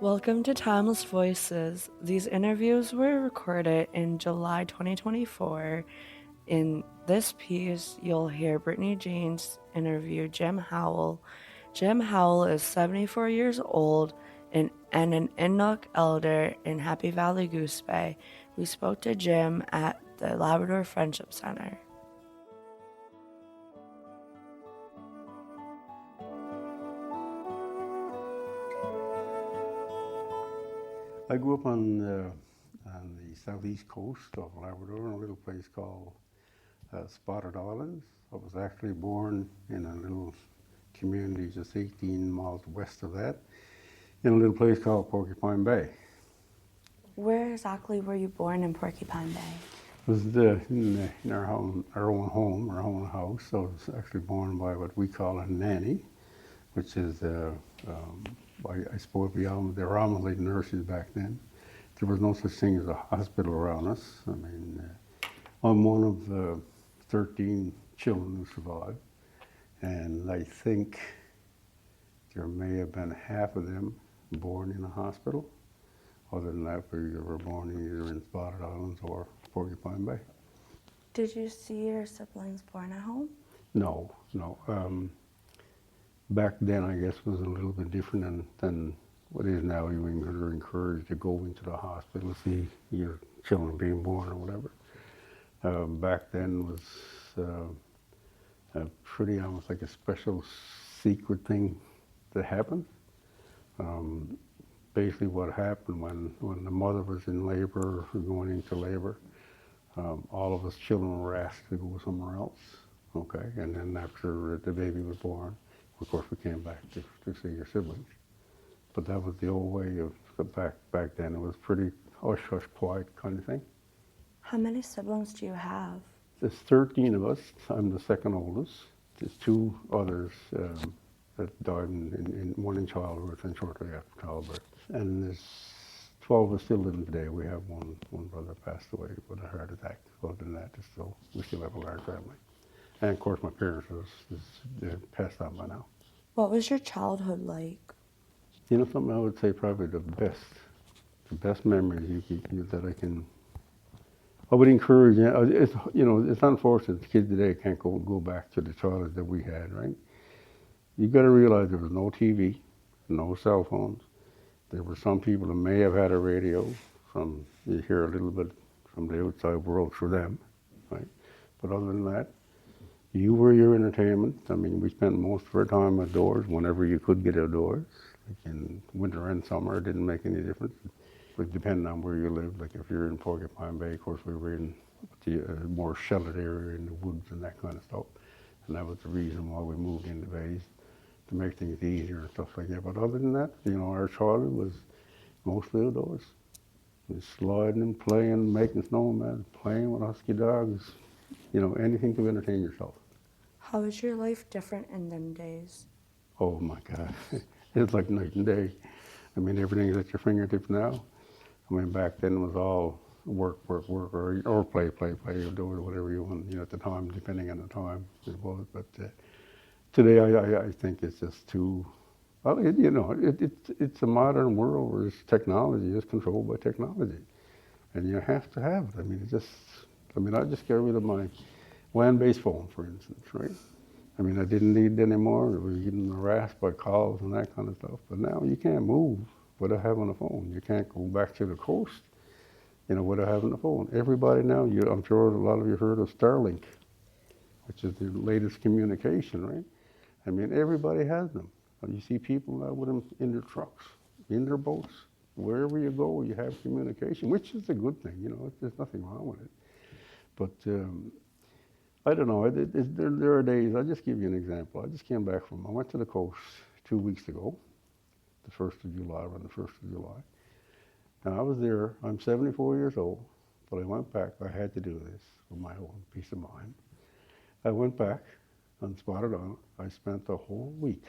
Welcome to Timeless Voices. These interviews were recorded in July 2024. In this piece, you'll hear Brittany Janes interview Jim Howell. Jim Howell is 74 years old and an Inuk Elder in Happy Valley Goose Bay. We spoke to Jim at the Labrador Friendship Center. I grew up on the southeast coast of Labrador in a little place called Spotted Islands. I was actually born in a little community just 18 miles west of that, in a little place called Porcupine Bay. Where exactly were you born in Porcupine Bay? It was in our own home, our own house. So I was actually born by what we call a nanny, which is, I suppose they were almost nurses back then. There was no such thing as a hospital around us. I mean, I'm one of 13 children who survived, and I think there may have been half of them born in a hospital. Other than that, we were born either in Spotted Islands or Porcupine Bay. Did you see your siblings born at home? No. Back then, I guess, was a little bit different than what is now. You're encouraged to go into the hospital to see your children being born or whatever. Back then was pretty almost like a special secret thing that happened. Basically what happened when the mother was in labor or going into labor, all of us children were asked to go somewhere else, okay? And then after the baby was born, of course we came back to see your siblings. But that was the old way of back then. It was pretty hush-hush, quiet kind of thing. How many siblings do you have? There's 13 of us. I'm the second oldest. There's two others that died, one in childbirth and shortly after childbirth. And there's 12 of us still living today. We have one brother passed away with a heart attack. Other than that, we still have a large family. And of course, my parents they're passed on by now. What was your childhood like? You know, something I would say probably the best memories that I can. I would encourage. It's unfortunate the kids today can't go back to the childhood that we had, right? You got to realize there was no TV, no cell phones. There were some people that may have had a radio. You hear a little bit from the outside world through them, right? But other than that, you were your entertainment. I mean, we spent most of our time outdoors whenever you could get outdoors. Like in winter and summer, it didn't make any difference. But depending on where you lived, like if you're in Porcupine Bay, of course we were in the more sheltered area in the woods and that kind of stuff. And that was the reason why we moved into bays, to make things easier and stuff like that. But other than that, our childhood was mostly outdoors. Just sliding and playing, making snowmen, playing with husky dogs, anything to entertain yourself. How was your life different in them days? Oh my God, it's like night and day. I mean, everything's at your fingertips now. I mean, back then it was all work, or play, or do whatever you want, at the time, depending on the time it was. But today, I think it's just too, well, it's a modern world where technology is controlled by technology. And you have to have it. I mean, I just got rid of my land-based phone, for instance, right? I mean, I didn't need it anymore. It was getting harassed by calls and that kind of stuff. But now you can't move without having a phone. You can't go back to the coast, without having a phone. Everybody now, I'm sure a lot of you heard of Starlink, which is the latest communication, right? I mean, everybody has them. You see people now with them in their trucks, in their boats. Wherever you go, you have communication, which is a good thing, there's nothing wrong with it. But I don't know, there are days, I'll just give you an example. I went to the coast 2 weeks ago, the 1st of July, around the 1st of July. Now I was there, I'm 74 years old, but I went back, I had to do this for my own peace of mind. I went back on Spotted Island. I spent the whole week,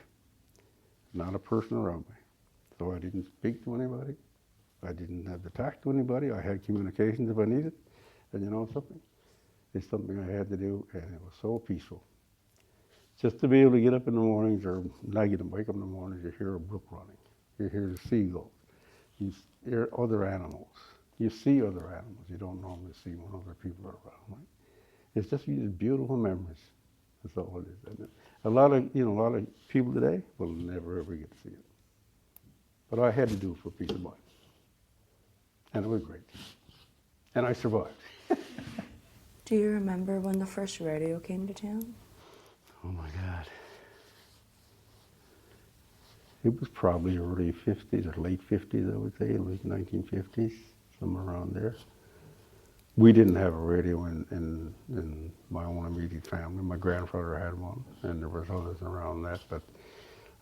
not a person around me. So I didn't speak to anybody. I didn't have to talk to anybody. I had communications if I needed. And you know something? It's something I had to do, and it was so peaceful. Just to be able to get up in the mornings, or now you wake up in the mornings, you hear a brook running. You hear the seagulls. hear other animals. You see other animals you don't normally see when other people are around. Right? It's just these beautiful memories. That's all it is. And a lot of a lot of people today will never ever get to see it. But I had to do it for peace of mind, and it was great. And I survived. Do you remember when the first radio came to town? Oh my God. It was probably early 50s or late 50s, I would say, late 1950s, somewhere around there. We didn't have a radio in my own immediate family. My grandfather had one, and there was others around that. But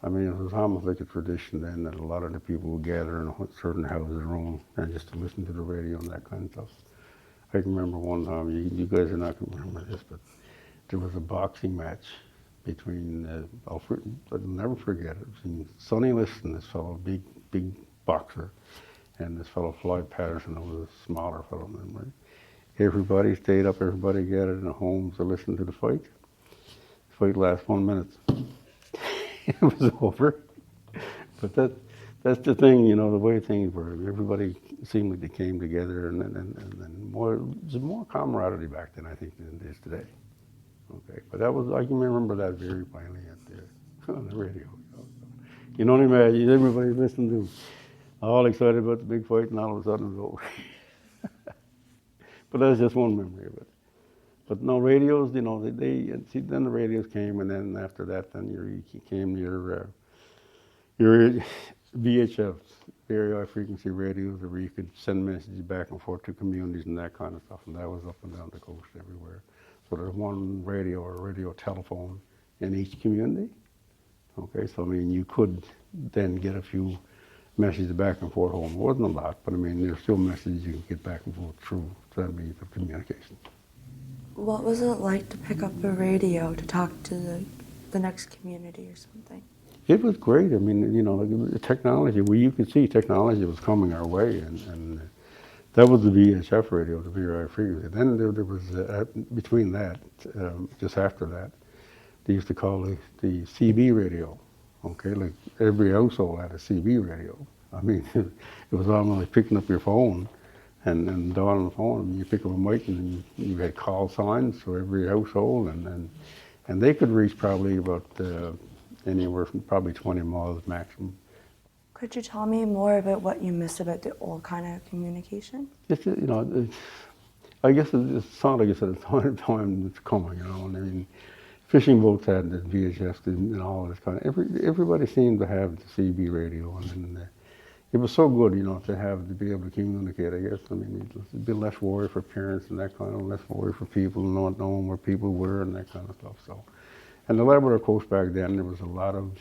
I mean, it was almost like a tradition then that a lot of the people would gather in a certain house in room and just to listen to the radio and that kind of stuff. I can remember one time, you guys are not going to remember this, but there was a boxing match between, I'll never forget it, between Sonny Liston, this fellow, big boxer, and this fellow Floyd Patterson, who was a smaller fellow than me. Everybody stayed up, everybody gathered in the homes to listen to the fight. The fight lasted 1 minute. It was over. But that's the thing, the way things were. Everybody seemed like they came together, and there's more camaraderie back then, I think, than it is today. Okay, but I can remember that very plainly on the radio. You can only imagine everybody listening to, all excited about the big fight, and all of a sudden it was over. But that's just one memory of it. But no, radios, see, then the radios came, and then after that, then you came your VHFs, very high frequency radios, where you could send messages back and forth to communities and that kind of stuff, and that was up and down the coast everywhere. So there's one radio or radio telephone in each community. Okay, so I mean, you could then get a few messages back and forth home. It wasn't a lot, but I mean, there's still messages you can get back and forth through that means of communication. What was it like to pick up a radio to talk to the next community or something? It was great. I mean, like the technology, you could see technology was coming our way, and that was the VHF radio, the very high frequency. Then there was, between that, just after that, they used to call the CB radio. Okay, like every household had a CB radio. I mean, it was almost like picking up your phone and dialing on the phone. I mean, you pick up a mic and you had call signs for every household, and they could reach probably about anywhere from probably 20 miles maximum. Could you tell me more about what you miss about the old kind of communication? It's, I guess it's not like I said, it's time that's coming, and I mean, fishing boats had the VHF and all this kind of, everybody seemed to have the CB radio, and it was so good, to be able to communicate, I guess. I mean, it'd be less worry for parents and that kind of, less worry for people not knowing where people were and that kind of stuff, so. And the Labrador coast back then, there was a lot of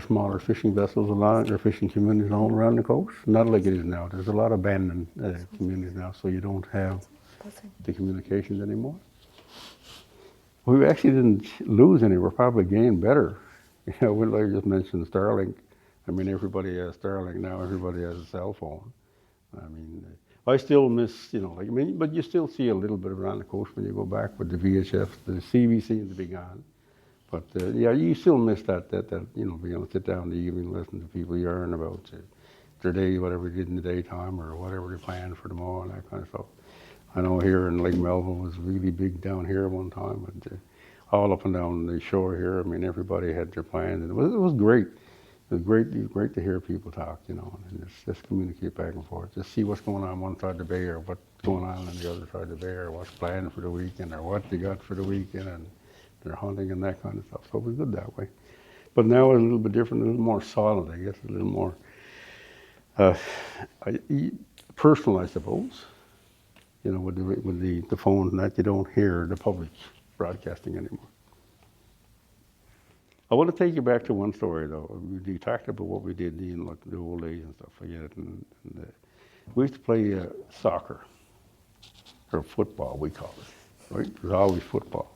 smaller fishing vessels, a lot of fishing communities all around the coast. Not like it is now. There's a lot of abandoned communities now, so you don't have the communications anymore. We actually didn't lose any. We're probably gained better. Like I just mentioned Starlink. I mean, everybody has Starlink now. Everybody has a cell phone. I mean, I still miss, but you still see a little bit around the coast when you go back with the VHF. The CB seems to be gone. But yeah, you still miss that being able to sit down in the evening and listen to people yarn about their day, whatever they did in the daytime or whatever they planned for tomorrow and that kind of stuff. I know here in Lake Melville was really big down here one time, and all up and down the shore here. I mean, everybody had their plans, and it was great. It was great to hear people talk, and just communicate back and forth. Just see what's going on one side of the bay, or what's going on the other side of the bay, or what's planned for the weekend, or what they got for the weekend, and they're hunting and that kind of stuff. So it was good that way. But now it's a little bit different, a little more solid, I guess, a little more personal, I suppose. With the phone, that you don't hear the public broadcasting anymore. I want to take you back to one story, though. We talked about what we did in the old days and stuff like that. And we used to play soccer, or football, we call it. Right? It was always football.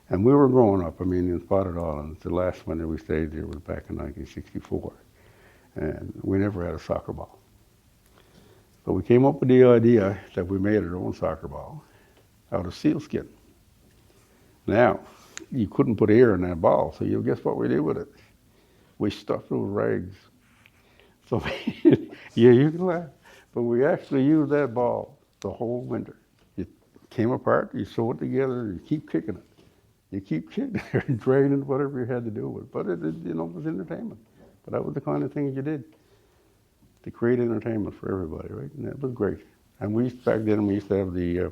And we were growing up, in Spotted Island. The last winter we stayed there was back in 1964. And we never had a soccer ball. But we came up with the idea that we made our own soccer ball out of sealskin. Now, you couldn't put air in that ball, so guess what we did with it? we stuffed those rags. So, yeah, you can laugh. But we actually used that ball the whole winter. It came apart, you sew it together, you keep kicking it. You keep kicking it and draining whatever you had to do with it. But it was entertainment. But that was the kind of things you did to create entertainment for everybody, right? And that was great. And back then, we used to have the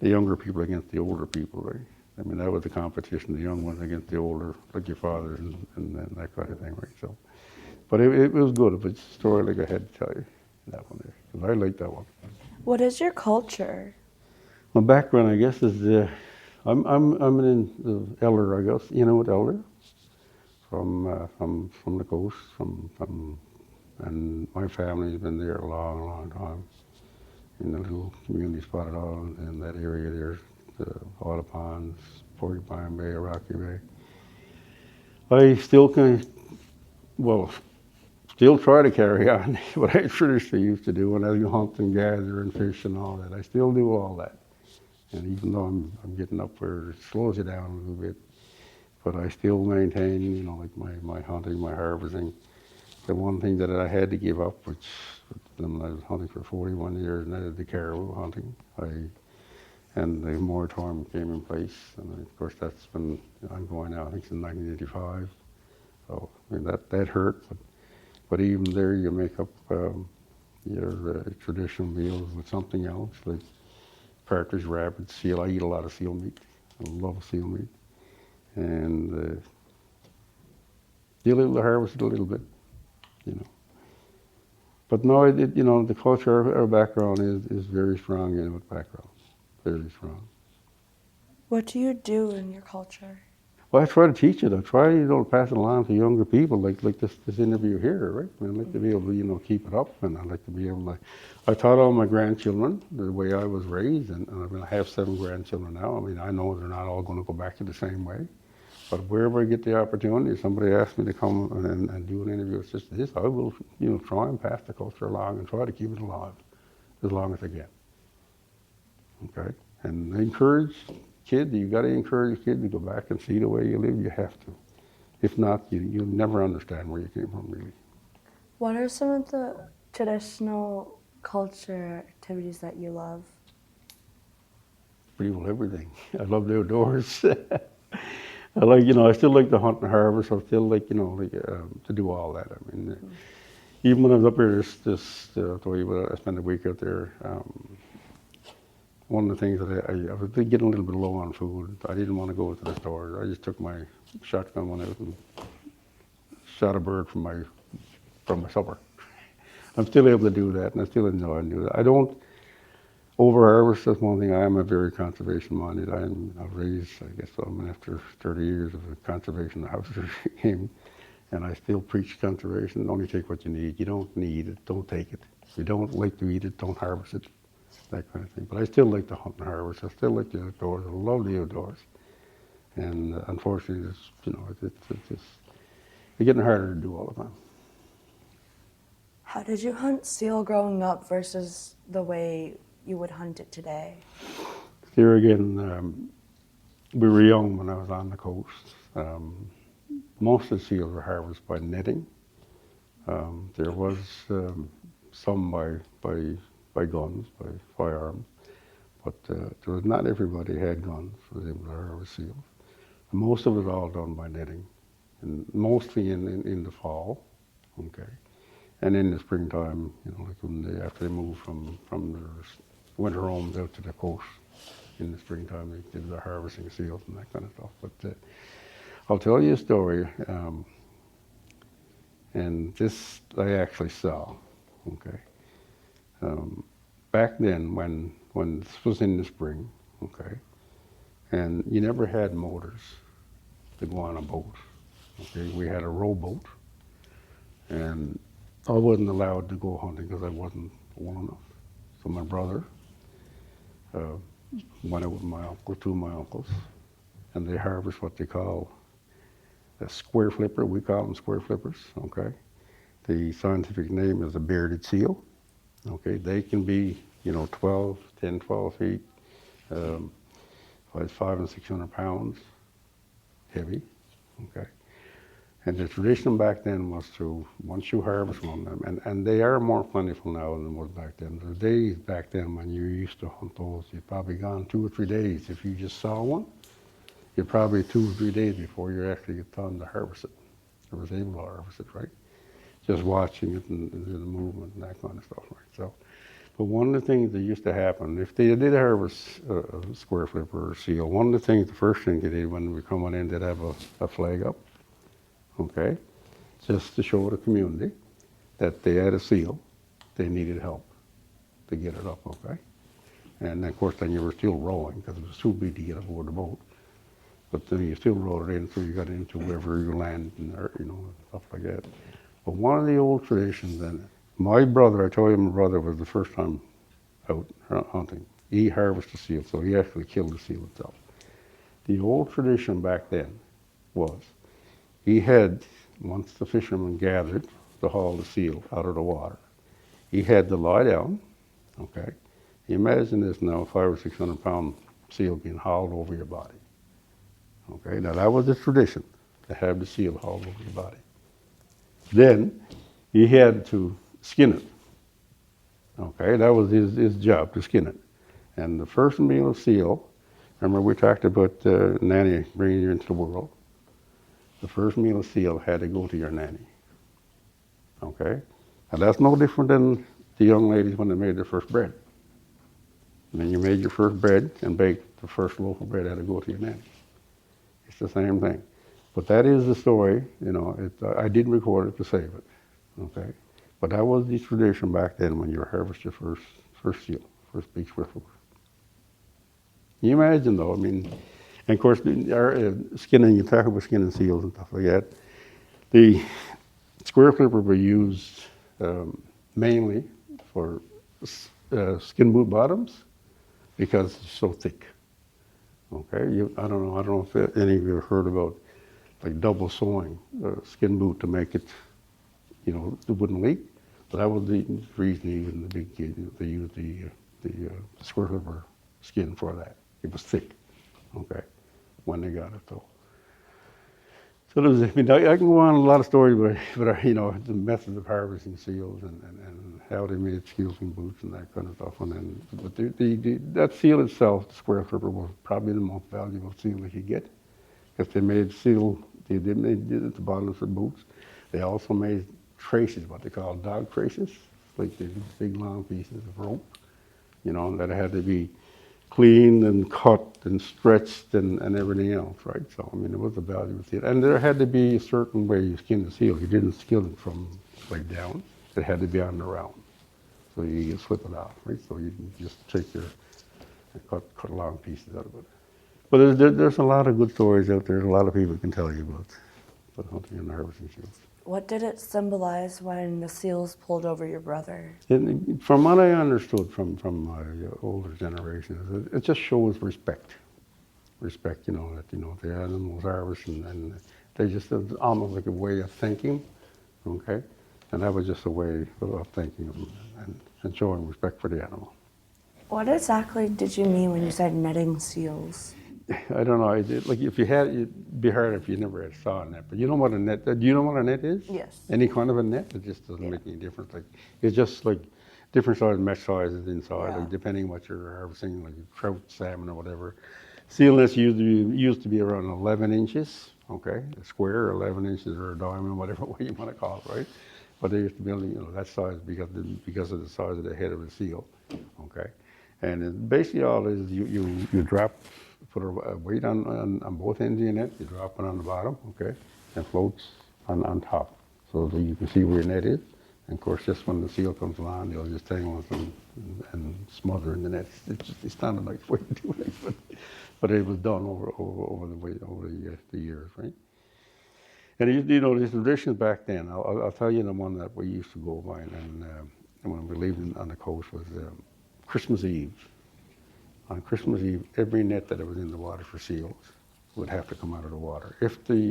younger people against the older people, right? I mean, that was the competition, the young ones against the older, like your father and that kind of thing, right? So, but it was good. If it's a story like I had to tell you, that one there, because I like that one. What is your culture? My background, I guess, is I'm an elder, I guess, Inuit elder from the coast, and my family's been there a long, long time in the little community spotted all in that area there, all the ponds, Porcupine Bay, Rocky Bay. I still still try to carry on what I traditionally used to do when I hunt and gather and fish and all that. I still do all that. And even though I'm getting up where it slows you down a little bit, but I still maintain, like my hunting, my harvesting. The one thing that I had to give up, which when I was hunting for 41 years, and that is the caribou hunting. And the moratorium came in place, and of course that's been ongoing now, I think since 1985. So I mean that hurt, but even there you make up your traditional meals with something else, like partridge, rabbit, seal. I eat a lot of seal meat. I love seal meat, and deal with the harvest a little bit, you know. But no, the culture, our background is very strong Inuit background, very strong. What do you do in your culture? Well, I try to teach it. I try, to pass it along to younger people, like this interview here, right? I mean, I'd like to be able to, keep it up, and I'd like to be able to. I taught all my grandchildren the way I was raised, and I mean, I have 7 grandchildren now. I mean, I know they're not all going to go back to the same way, but wherever I get the opportunity, if somebody asks me to come and do an interview such as this, I will, try and pass the culture along and try to keep it alive as long as I can. Okay, and encourage kids. You got to encourage kids to go back and see the way you live. You have to. If not, you'll never understand where you came from, really. What are some of the traditional culture activities that you love? Pretty well everything. I love the outdoors. I like, I still like to hunt and harvest. I still like, to do all that. I mean, even when I was up here, I spent a week out there. One of the things that I was getting a little bit low on food. I didn't want to go to the store. I just took my shotgun one out and shot a bird from my supper. I'm still able to do that, and I still enjoy doing that. I don't over-harvest. That's one thing. I am a very conservation-minded. I'm raised, I guess, after 30 years of a conservation house game, and I still preach conservation. Only take what you need. You don't need it, don't take it. If you don't like to eat it, don't harvest it. That kind of thing. But I still like to hunt and harvest. I still like the outdoors. I love the outdoors. And unfortunately, it's getting harder to do all the time. How did you hunt seal growing up versus the way you would hunt it today? Here again, we were young when I was on the coast. Most of the seals were harvested by netting. There was some by guns, by firearms, but there was not everybody had guns was able to harvest seals. And most of it was all done by netting, and mostly in the fall, okay, and in the springtime, like after they moved from their winter homes out to the coast, in the springtime they did the harvesting seals and that kind of stuff. But I'll tell you a story, and this I actually saw, okay. Back then, when this was in the spring, okay, and you never had motors to go on a boat, okay. We had a rowboat, and I wasn't allowed to go hunting because I wasn't old enough. So my brother went out with two of my uncles, and they harvest what they call a square flipper. We call them square flippers, okay. The scientific name is a bearded seal. Okay, they can be, 10, 12 feet, 500 and 600 pounds heavy, okay. And the tradition back then was to, once you harvest one, and they are more plentiful now than was back then. The days back then when you used to hunt those, you'd probably gone 2 or 3 days. If you just saw one, you're probably 2 or 3 days before you actually get time to harvest it, or was able to harvest it, right? Just watching it and the movement and that kind of stuff, right? So, but one of the things that used to happen, if they did harvest a square flipper or seal, one of the things, the first thing they did when we come on in, they'd have a flag up, okay? Just to show the community that they had a seal, they needed help to get it up, okay? And of course, then you were still rowing because it was too big to get aboard the boat. But then you still rowed it in, so you got into wherever you landed, and stuff like that. But one of the old traditions, and my brother, I told you my brother was the first time out hunting. He harvested a seal, so he actually killed the seal itself. The old tradition back then was he had, once the fishermen gathered to haul the seal out of the water, he had to lie down, okay? Imagine this now, 500 or 600 pound seal being hauled over your body. Okay, now that was the tradition, to have the seal hauled over your body. Then he had to skin it. Okay, that was his job, to skin it. And the first meal of seal, remember we talked about nanny bringing you into the world. The first meal of seal had to go to your nanny. Okay, and that's no different than the young ladies when they made their first bread. When you made your first bread and baked, the first loaf of bread had to go to your nanny. It's the same thing. But that is the story, I didn't record it to save it, okay? But that was the tradition back then when you harvest your first seal, first big square flipper. Can you imagine though, and of course, skinning, you talk about skinning seals and stuff like that. The square flipper were used mainly for skin boot bottoms because it's so thick. Okay, I don't know if any of you have heard about like double sewing a skin boot to make it, it wouldn't leak. But that was the reason they used the square flipper skin for that. It was thick, okay, when they got it though. So there's, I can go on a lot of stories, but the methods of harvesting seals and how they made seals and boots and that kind of stuff. But that seal itself, the square flipper, was probably the most valuable seal they could get. If they made seal, they did at the bottom for boots. They also made traces, what they call dog traces, like the big long pieces of rope, that had to be cleaned and cut and stretched and everything else, right? So, it was a valuable seal. And there had to be a certain way you skinned the seal. You didn't skin it from like down. It had to be on the round. So you just flip it out, right? So you can just take and cut long pieces out of it. But there's a lot of good stories out there. A lot of people can tell you about hunting and harvesting seals. What did it symbolize when the seals pulled over your brother? From what I understood from my older generations, it just shows respect. Respect, that the animals harvested and they just almost like a way of thinking, okay? And that was just a way of thinking and showing respect for the animal. What exactly did you mean when you said netting seals? I don't know. Like if you had, it'd be hard if you never had saw a net. But you know what a net? Do you know what a net is? Yes. Any kind of a net? It just doesn't make any difference. Like it's just like different size mesh sizes inside, like depending what you're harvesting, like trout, salmon, or whatever. Seal nets used to be around 11 inches. Okay, a square, 11 inches, or a diamond, whatever way you want to call it, right? But they used to build, that size because of the size of the head of the seal. Okay, and basically all it is you drop. Put a weight on both ends of your net, you drop it on the bottom, okay, and floats on top so that you can see where your net is. And of course, just when the seal comes along, they'll just tangle it and smother in the net. It's not a nice way to do it, but it was done over the years, right? And these traditions back then, I'll tell you the one that we used to go by, and when we were leaving on the coast was Christmas Eve. On Christmas Eve, every net that was in the water for seals would have to come out of the water. If the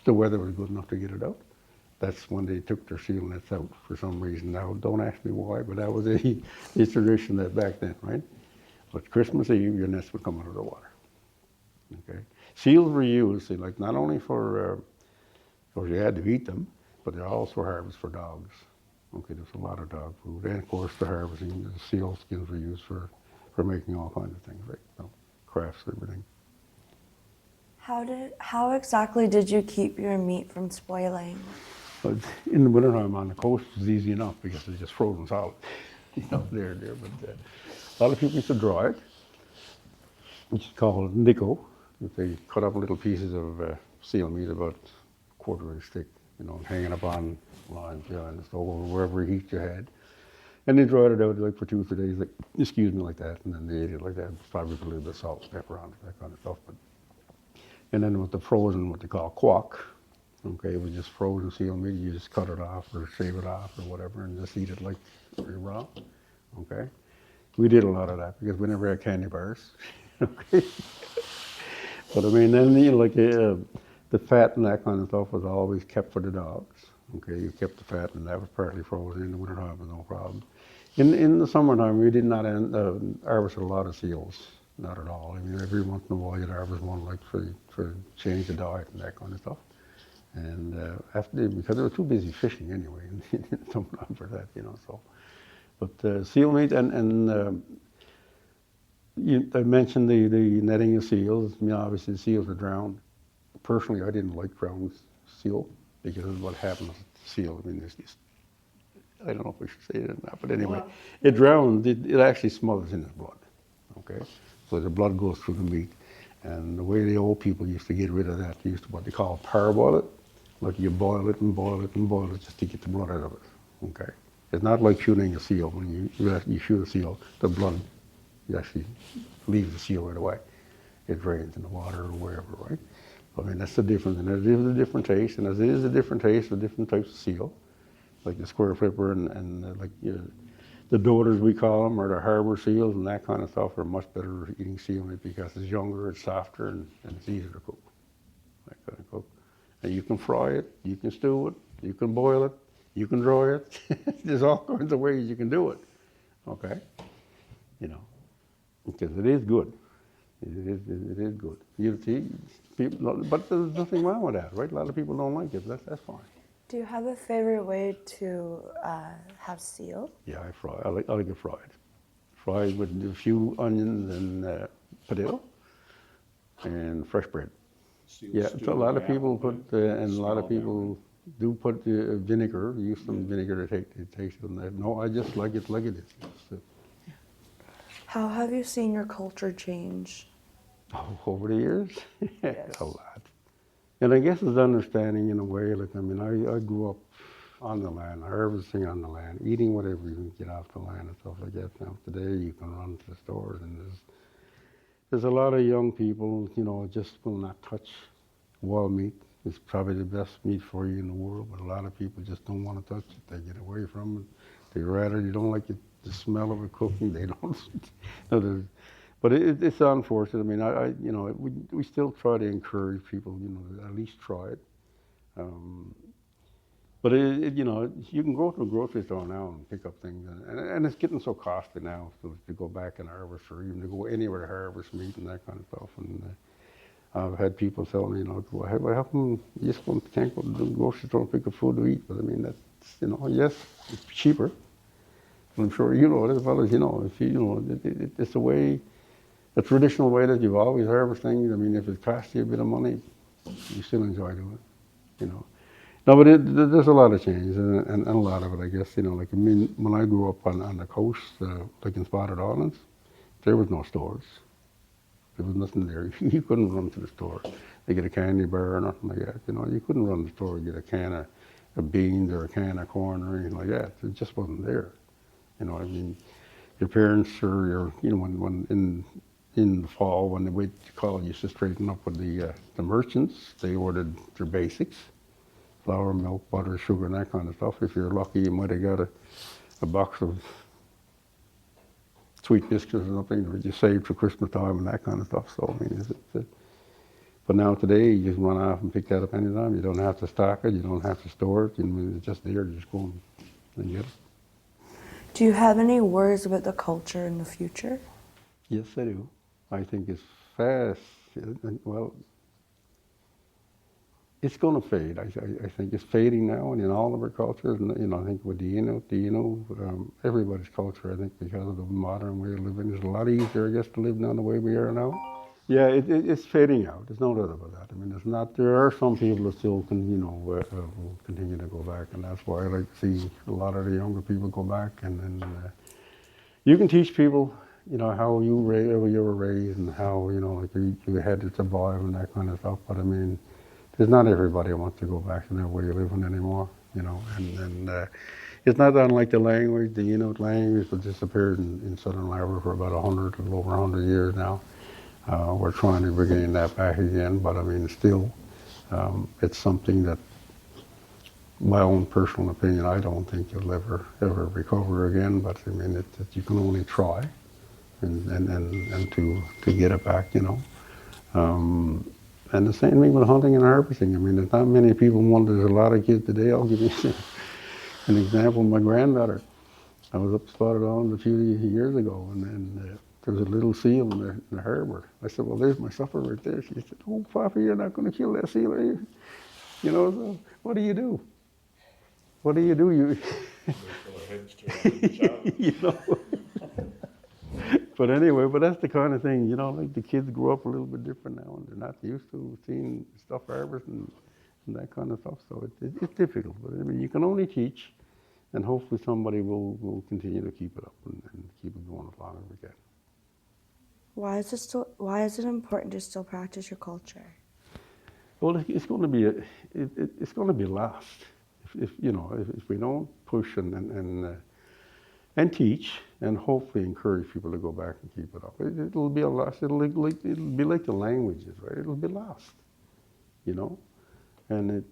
weather was good enough to get it out, that's when they took their seal nets out for some reason. Now, don't ask me why, but that was a tradition that back then, right? But Christmas Eve, your nets would come out of the water. Okay, seals were used, like not only for course, you had to eat them, but they're also harvested for dogs. Okay, there's a lot of dog food. And of course, the harvesting, the seal skins were used for making all kinds of things, right? Crafts, everything. How exactly did you keep your meat from spoiling? But in the wintertime on the coast, it was easy enough because it's just frozen solid. There. But a lot of people used to dry it, which is called nico. They cut up little pieces of seal meat about a quarter inch thick, hanging up on lines behind the stove or wherever heat you had. And they dried it out like for 2 or 3 days, like that, and then they ate it like that. Probably with a little bit of salt and pepper on it, that kind of stuff. And then with the frozen, what they call quack, okay, it was just frozen seal meat. You just cut it off or shave it off or whatever and just eat it like raw, okay? We did a lot of that because we never had candy bars, okay? But I mean, then, the fat and that kind of stuff was always kept for the dogs, okay? You kept the fat and that was partly frozen. In the wintertime, it was no problem. In the summertime, we did not harvest a lot of seals. Not at all. I mean, every once in a while you'd harvest one like for change the diet and that kind of stuff. And because they were too busy fishing anyway, in the summertime for that, so. But seal meat and I mentioned the netting of seals. I mean, obviously the seals are drowned. Personally, I didn't like drowned seal because of what happens to seal. I mean, I don't know if we should say it or not, but anyway, it drowns. It actually smothers in its blood. Okay. So the blood goes through the meat. And the way the old people used to get rid of that, they used to what they call parboil it. Like you boil it and boil it and boil it just to get the blood out of it. Okay. It's not like shooting a seal. When you shoot a seal, the blood actually leaves the seal right away. It drains in the water or wherever, right? I mean, that's the difference. And it is a different taste. And as it is a different taste with different types of seal, like the square flipper and the daughters, we call them, or the harbor seals and that kind of stuff are much better eating seal meat because it's younger, it's softer, and it's easier to cook. That kind of cook. And you can fry it, you can stew it, you can boil it, you can dry it. There's all kinds of ways you can do it. Okay? Because it is good. It is good. You see, people, but there's nothing wrong with that, right? A lot of people don't like it. That's fine. Do you have a favorite way to have seal? Yeah, I fry. I like it fried. Fried with a few onions and potato and fresh bread. Yeah, so a lot of people put, and a lot of people do put vinegar, use some vinegar to taste it on that. No, I just like it like it is. How have you seen your culture change? Over the years? Yes. A lot. And I guess it's understanding in a way, I grew up on the land, harvesting on the land, eating whatever you can get off the land and stuff like that. Now today you can run to the stores and there's a lot of young people, just will not touch wild meat. It's probably the best meat for you in the world, but a lot of people just don't want to touch it. They get away from it. You don't like the smell of it cooking. They don't. But it's unfortunate. I mean, we still try to encourage people, to at least try it. But you can go to a grocery store now and pick up things, and it's getting so costly now to go back and harvest, or even to go anywhere to harvest meat and that kind of stuff. And I've had people tell me, how come you just can't go to the grocery store and pick up food to eat? But I mean, that's, yes, it's cheaper. I'm sure you know it as well as if it's a way. A traditional way that you've always harvested things. I mean, if it costs you a bit of money, you still enjoy doing it, No, but there's a lot of change, and a lot of it, I guess, when I grew up on the coast, like in Spotted Islands, there was no stores. There was nothing there. You couldn't run to the store to get a candy bar or nothing like that, You couldn't run to the store to get a can of beans or a can of corn or anything like that. It just wasn't there. I mean, your parents or when in the fall, when they went to college, used to straighten up with the merchants. They ordered their basics, flour, milk, butter, sugar, and that kind of stuff. If you're lucky, you might have got a box of sweet biscuits or something that you saved for Christmas time and that kind of stuff. So, I mean, but now today, you just run off and pick that up anytime. You don't have to stock it. You don't have to store it. It's just there. You just go and get it. Do you have any worries about the culture in the future? Yes, I do. I think it's fast. Well, it's going to fade. I think it's fading now, and in all of our cultures. And, you know, I think with the Inuit, everybody's culture. I think because of the modern way of living, it's a lot easier, I guess, to live now the way we are now. Yeah, it's fading out. There's no doubt about that. I mean, it's not. There are some people that still can, will continue to go back, and that's why I like to see a lot of the younger people go back. And you can teach people, how you were raised and how, like you had to survive and that kind of stuff. But I mean, there's not everybody wants to go back to that way of living anymore, and it's not unlike the language. The Inuit language that disappeared in southern Labrador for about 100, a little over 100 years now. We're trying to regain that back again, but I mean, still, it's something that, my own personal opinion, I don't think you'll ever recover again. But I mean, you can only try, and to get it back, And the same thing with hunting and harvesting. I mean, there's not many people there's a lot of kids today. I'll give you an example. My granddaughter, I was up Spotted Island a few years ago, and there was a little seal in the harbor. I said, well, there's my supper right there. She said, oh, Papa, you're not going to kill that seal, are you? So what do you do? What do you do? You know. But anyway, that's the kind of thing, like the kids grow up a little bit different now, and they're not used to seeing stuff harvested and that kind of stuff. So it's difficult. But I mean, you can only teach, and hopefully somebody will continue to keep it up and keep it going as long as we can. Why is it important to still practice your culture? Well, it's going to be it's going to be lost if we don't push and teach and hopefully encourage people to go back and keep it up. It'll be a loss. It'll be like the languages, right? It'll be lost, and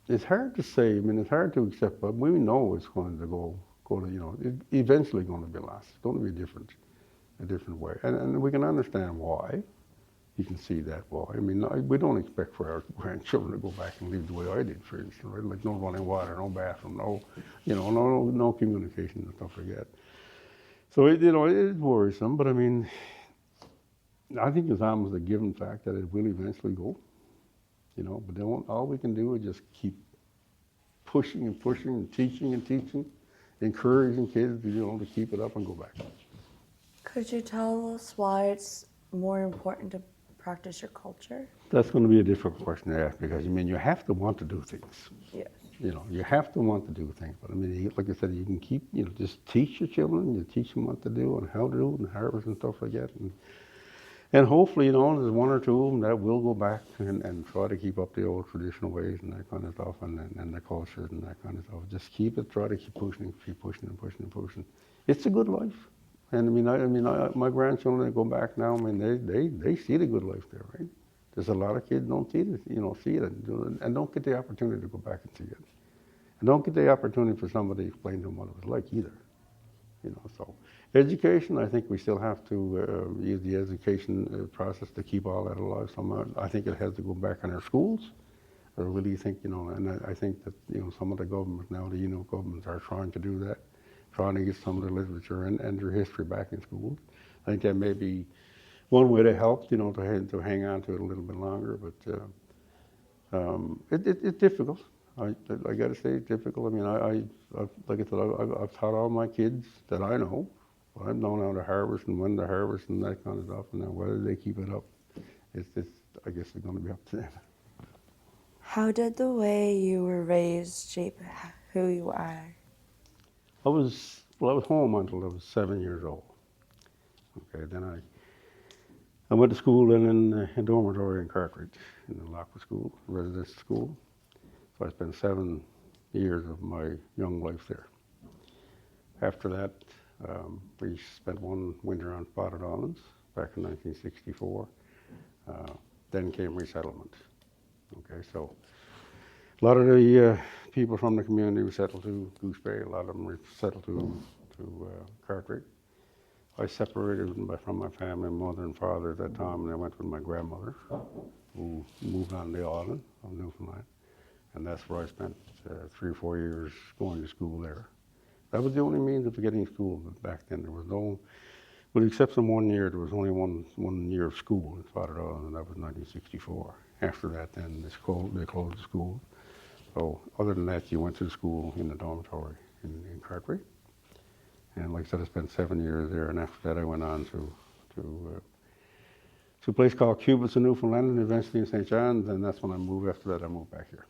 it's hard to say. I mean, it's hard to accept, but we know it's going to go to it's eventually going to be lost. It's going to be a different way, and we can understand why. You can see that why. I mean, we don't expect for our grandchildren to go back and live the way I did, for instance, right? Like no running water, no bathroom, no communication and stuff like that. So it is worrisome, but I mean, I think it's almost a given fact that it will eventually go, but all we can do is just keep pushing and pushing and teaching, encouraging kids, to keep it up and go back. Could you tell us why it's more important to practice your culture? That's going to be a difficult question to ask because, you have to want to do things. Yes. You have to want to do things. But I mean, like I said, you can keep, just teach your children, you teach them what to do and how to do it and harvest and stuff like that. And hopefully, there's one or two of them that will go back and try to keep up the old traditional ways and that kind of stuff and the cultures and that kind of stuff. Just try to keep pushing and pushing. It's a good life. And my grandchildren, they go back now. I mean, they see the good life there, right? There's a lot of kids don't see it, and don't get the opportunity to go back and see it, and don't get the opportunity for somebody to explain to them what it was like either, So, education, I think we still have to use the education process to keep all that alive. I think it has to go back in our schools. I really think, and I think that some of the governments now, the governments are trying to do that. Trying to get some of the literature and their history back in schools. I think that may be one way to help, to hang on to it a little bit longer. But it's difficult. I got to say it's difficult. I mean, like I said, I've taught all my kids that I know. I've known how to harvest and when to harvest and that kind of stuff. And then whether they keep it up, I guess it's going to be up to them. How did the way you were raised shape who you are? I was home until I was 7 years old. Okay, then I went to school then in a dormitory in Cartwright, in the Lockwood School, residential school. So I spent 7 years of my young life there. After that, we spent one winter on Spotted Islands back in 1964. Then came resettlement. Okay, so a lot of the people from the community were settled to Goose Bay. A lot of them were settled to Cartwright. I separated from my family, mother and father at that time, and I went with my grandmother, who moved on the island of Newfoundland. And that's where I spent 3 or 4 years going to school there. That was the only means of getting school back then. There was no, with the exception of 1 year, there was only one year of school in Spotted Island, and that was 1964. After that, then they closed the school. So other than that, you went to school in the dormitory in Cartwright. And like I said, I spent 7 years there, and after that I went on to a place called Cubits in Newfoundland, and eventually in St. John's, and that's when I moved. After that, I moved back here.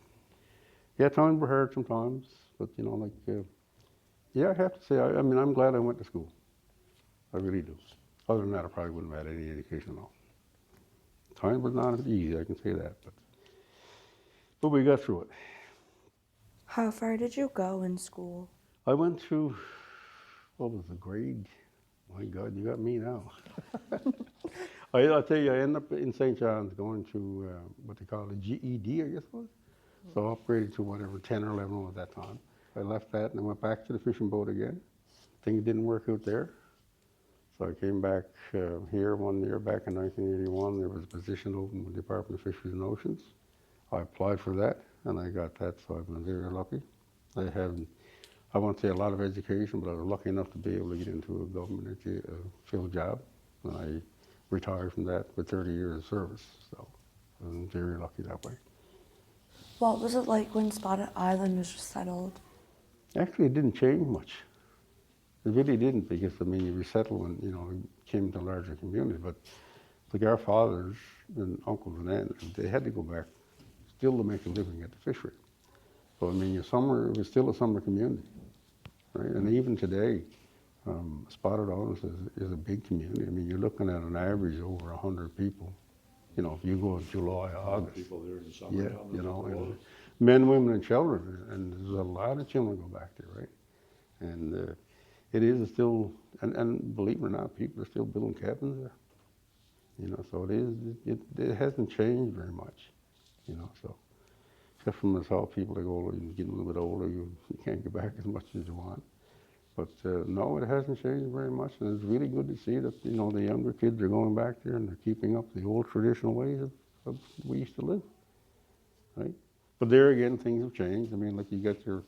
Yeah, times were hard sometimes, but yeah, I have to say, I mean, I'm glad I went to school. I really do. Other than that, I probably wouldn't have had any education at all. Times were not easy, I can say that, but we got through it. How far did you go in school? I went to, what was the grade? My God, you got me now. I'll tell you, I ended up in St. John's going to what they call a GED, I guess it was. So upgraded to whatever, 10 or 11 at that time. I left that and I went back to the fishing boat again. Things didn't work out there. So I came back here 1 year, back in 1981. There was a position open with the Department of Fisheries and Oceans. I applied for that and I got that, so I've been very lucky. I won't say a lot of education, but I was lucky enough to be able to get into a government field job. And I retired from that with 30 years of service, so I'm very lucky that way. What was it like when Spotted Island was settled? Actually, it didn't change much. It really didn't, because I mean, you resettle when you came to a larger community. But like our fathers and uncles and aunts, they had to go back still to make a living at the fishery. So I mean, it was still a summer community, right? And even today, Spotted Island is a big community. I mean, you're looking at an average over 100 people. If you go in July, August. People there in the summer. Yeah, and men, women, and children, and there's a lot of children go back there, right? And it is still, and believe it or not, people are still building cabins there. So it hasn't changed very much, so. Except for myself, people that go getting a little bit older, you can't get back as much as you want. But no, it hasn't changed very much, and it's really good to see that the younger kids are going back there and they're keeping up the old traditional ways of we used to live, right? But there again, things have changed. I mean, like you got your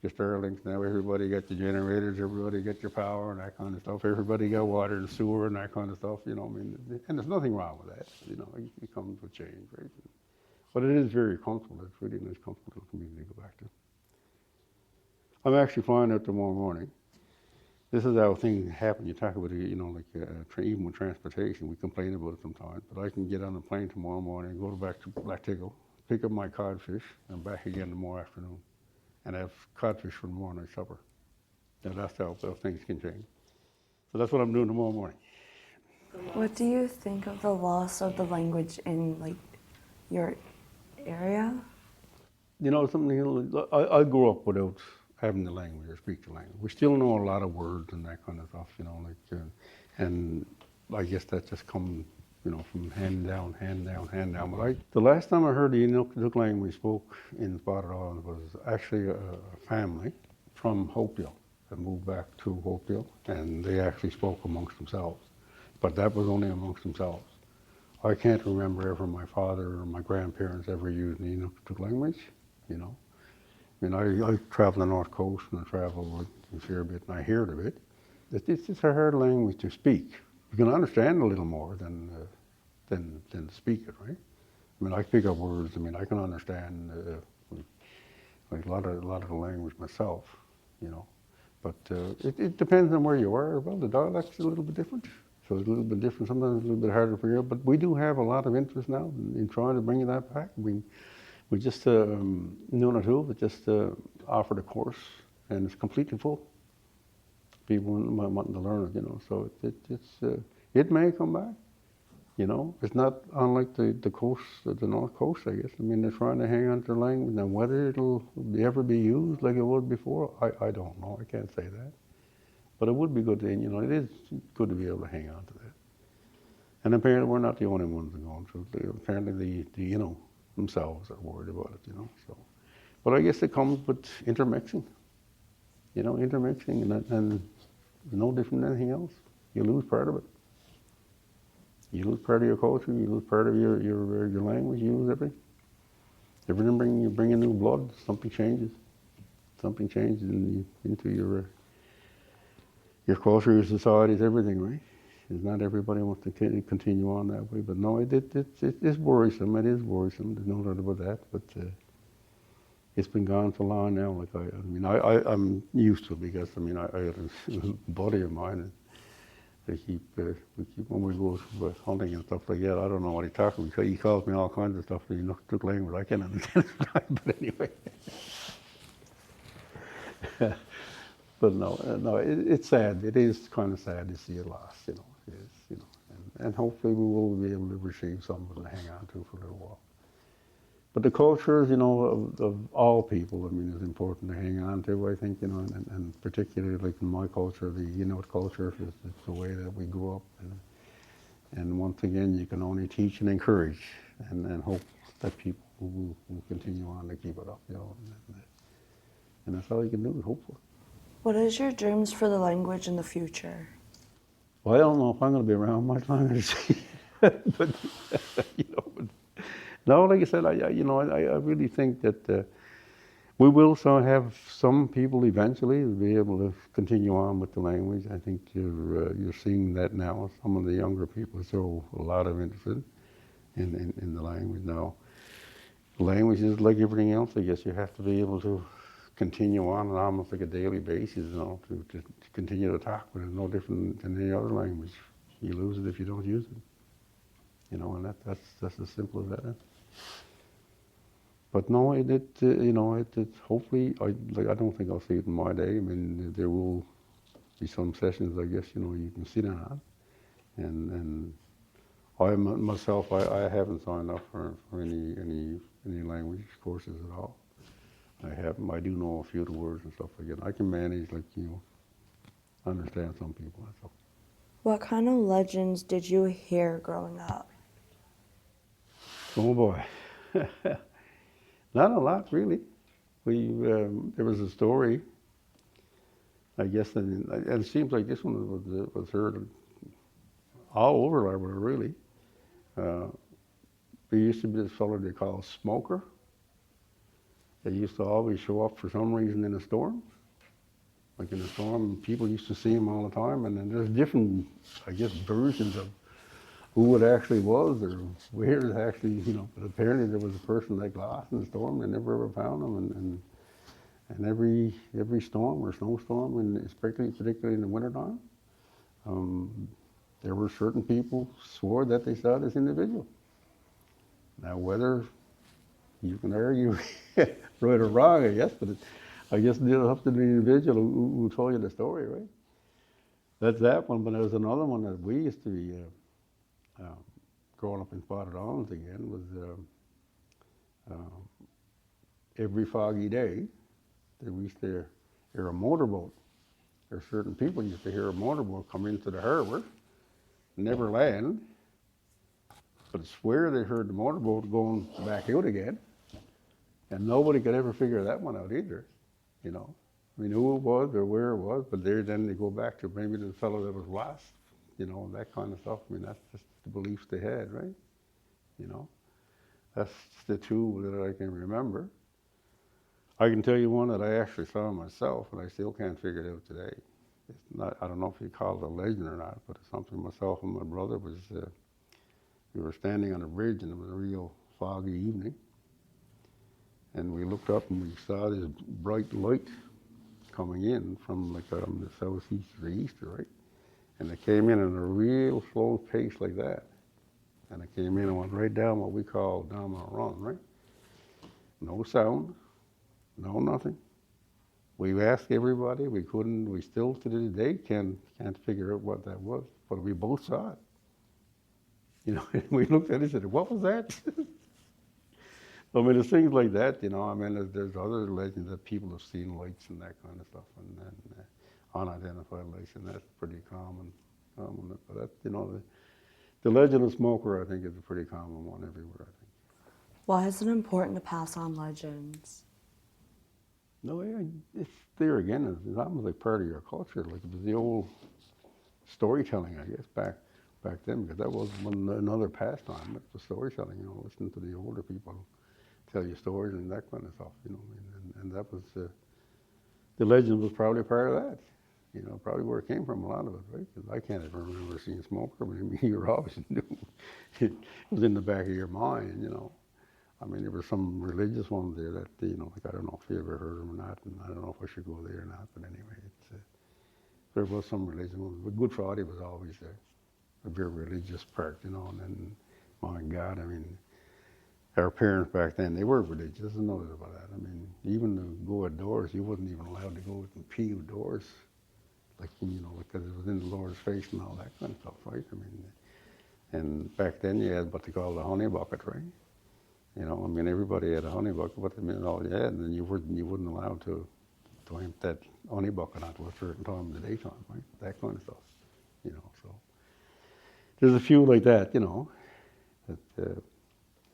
Starlinks now. Everybody got your generators. Everybody got your power and that kind of stuff. Everybody got water and sewer and that kind of stuff. I mean, and there's nothing wrong with that. It comes with change, right? But it is very comfortable. It's really a nice, comfortable community to go back to. I'm actually flying out tomorrow morning. This is how things happen. You talk about it, even with transportation, we complain about it sometimes. But I can get on a plane tomorrow morning, go back to Black Tickle, pick up my codfish, and back again tomorrow afternoon, and have codfish for tomorrow night supper. And that's how things can change. So that's what I'm doing tomorrow morning. What do you think of the loss of the language in your area? Something. I grew up without having the language or speak the language. We still know a lot of words and that kind of stuff, and I guess that just comes, from hand down. But the last time I heard the Inuk language spoke in Spotted Island was actually a family from Hopeville that moved back to Hopeville, and they actually spoke amongst themselves. But that was only amongst themselves. I can't remember ever my father or my grandparents ever using the Inuk language, I mean, I travel the North Coast and I travel a fair bit and I hear it a bit. It's just a hard language to speak. You can understand a little more than speak it, right? I mean, I pick up words. I mean, I can understand a lot of the language myself, But it depends on where you are. Well, the dialect's a little bit different. So it's a little bit different, sometimes a little bit harder for you. But we do have a lot of interest now in trying to bring that back. We just, Nunatu, just offered a course, and it's completely full. People wanting to learn it, so it may come back, It's not unlike the coast, the North Coast, I guess. I mean, they're trying to hang on to their language. Now, whether it'll ever be used like it was before, I don't know. I can't say that. But it would be good to, it is good to be able to hang on to that. And apparently we're not the only ones that are going through it. Apparently the themselves are worried about it, So, but I guess it comes with intermixing, and no different than anything else. You lose part of it. You lose part of your culture. You lose part of your language. You lose everything. Everything you bring in new blood. Something changes. Something changes into your culture, your societies, everything, right? Is not everybody wants to continue on that way, but no, it's worrisome. It is worrisome. There's no doubt about that. But it's been gone so long now. Like I'm used to it because I had a buddy of mine. And we keep when we go hunting and stuff like that. I don't know what he talks about. He calls me all kinds of stuff. He took language I can't understand. But anyway. But no, it's sad. It is kind of sad to see it lost, It is, and hopefully we will be able to retrieve some of it and hang on to for a little while. But the cultures, of all people, is important to hang on to. I think, and particularly like in my culture, the Inuit culture, it's the way that we grew up, and once again, you can only teach and encourage, and hope that people will continue on to keep it up, and that's all you can do is hope for. What is your dreams for the language in the future? Well, I don't know if I'm going to be around much longer to see, but no, like I said, I really think that we will have some people eventually be able to continue on with the language. I think you're seeing that now. Some of the younger people show a lot of interest in the language now. The language is like everything else. I guess you have to be able to continue on almost like a daily basis, to continue to talk, but it's no different than any other language. You lose it if you don't use it, and that's as simple as that is. But no, it hopefully, I don't think I'll see it in my day. There will be some sessions, I guess, you can sit on, and I myself, I haven't signed up for any language courses at all. I do know a few of the words and stuff like that. I can manage, understand some people. That's all. What kind of legends did you hear growing up? Oh boy, not a lot really. There was a story, I guess, and it seems like this one was heard all over Labrador really. There used to be this fellow they call Smoker. They used to always show up for some reason in a storm. Like in a storm, people used to see him all the time, and then there's different, I guess, versions of who it actually was or where it actually, but apparently there was a person that got lost in the storm. They never ever found him, and every storm or snowstorm, and particularly in the wintertime, there were certain people swore that they saw this individual. Now whether you can argue right or wrong, I guess, but I guess it's up to the individual who told you the story, right? That's that one, but there's another one that we used to be growing up in Spotted Islands again, was every foggy day that we used to hear a motorboat. There are certain people used to hear a motorboat come into the harbor, never land, but swear they heard the motorboat going back out again. And nobody could ever figure that one out either, who it was or where it was, but then they go back to maybe the fellow that was lost, that kind of stuff. That's just the beliefs they had, right? That's the two that I can remember. I can tell you one that I actually saw myself, and I still can't figure it out today. It's not, I don't know if you call it a legend or not, but it's something myself and my brother we were standing on a bridge, and it was a real foggy evening. And we looked up and we saw this bright light coming in from the southeast or east, right? And it came in a real slow pace like that. And it came in and went right down what we call down a run, right? No sound, no nothing. We asked everybody, we still to this day can't figure out what that was, but we both saw it. And we looked at it and said, what was that? There's things like that, there's other legends that people have seen lights and that kind of stuff, and unidentified lights, and that's pretty common. But that, the legend of Smoker, I think, is a pretty common one everywhere, I think. Why is it important to pass on legends? No, it's there again. It's almost like part of your culture. Like it was the old storytelling, I guess, back then, because that was another pastime. It was storytelling, listening to the older people tell you stories and that kind of stuff, and that was, the legend was probably part of that, You know, probably where it came from, a lot of it, right? Because I can't ever remember seeing smoke. I mean, you always knew it was in the back of your mind, you know. I mean, there were some religious ones there that, you know, like I don't know if you ever heard them or not, and I don't know if I should go there or not, but anyway, there was some religion ones. But Good Friday was always a very religious part, you know, and then, my God, I mean, our parents back then, they were religious, there's no doubt about that. I mean, even to go outdoors, you wasn't even allowed to go and pee outdoors, like, you know, because it was in the Lord's face and all that kind of stuff, right? I mean, and back then you had what they call the honey bucket, right? You know, I mean, everybody had a honey bucket, but I mean, all you had, and then you wasn't allowed to empty that honey bucket onto a certain time in the daytime, right? That kind of stuff, you know. So there's a few like that, you know, that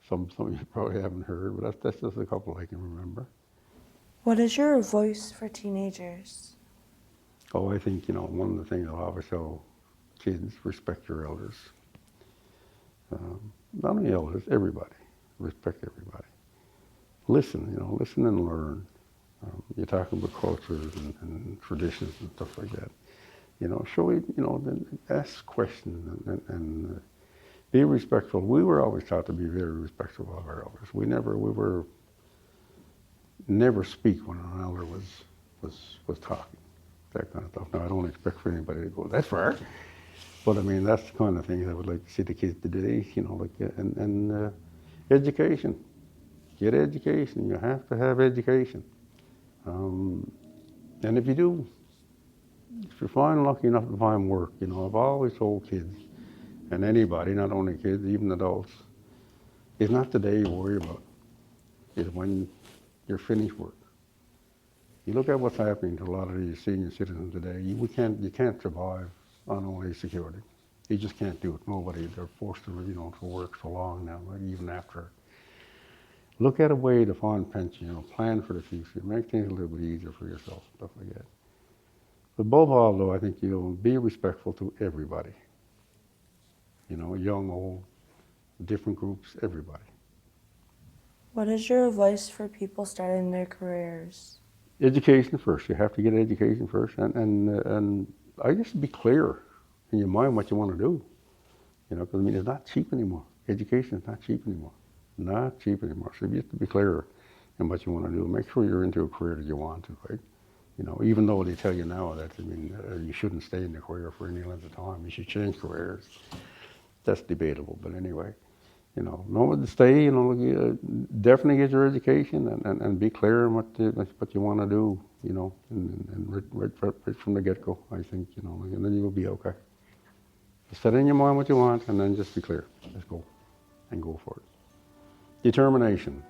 some you probably haven't heard, but that's just a couple I can remember. What is your advice for teenagers? Oh, I think, you know, one of the things I'll always tell kids, respect your elders. Not only elders, everybody. Respect everybody. Listen, you know, listen and learn. You're talking about cultures and traditions and stuff like that. You know, show it, you know, then ask questions and be respectful. We were always taught to be very respectful of our elders. We were never speak when an elder was talking, that kind of stuff. Now, I don't expect for anybody to go that far, but I mean, that's the kind of things I would like to see the kids today, you know, like, and education. Get education. You have to have education. And if you do, if you're lucky enough to find work, you know, I've always told kids, and anybody, not only kids, even adults, it's not the day you worry about. It's when you're finished work. You look at what's happening to a lot of these senior citizens today. You can't survive on only security. You just can't do it. Nobody. They're forced to, you know, to work so long now, even after. Look at a way to find pension. You know, plan for the future. Make things a little bit easier for yourself, stuff like that. But above all, though, I think, you know, be respectful to everybody. You know, young, old, different groups, everybody. What is your advice for people starting their careers? Education first. You have to get education first, and I guess be clear in your mind what you want to do. You know, because I mean, it's not cheap anymore. Education is not cheap anymore. Not cheap anymore. So you have to be clear in what you want to do. Make sure you're into a career that you want to, right? You know, even though they tell you now that, I mean, you shouldn't stay in the career for any length of time. You should change careers. That's debatable, but anyway, you know to stay. You know, definitely get your education and be clear on what you want to do. You know, and right from the get-go, I think, you know, and then you'll be okay. Just set in your mind what you want, and then just be clear. Just go and go for it. Determination.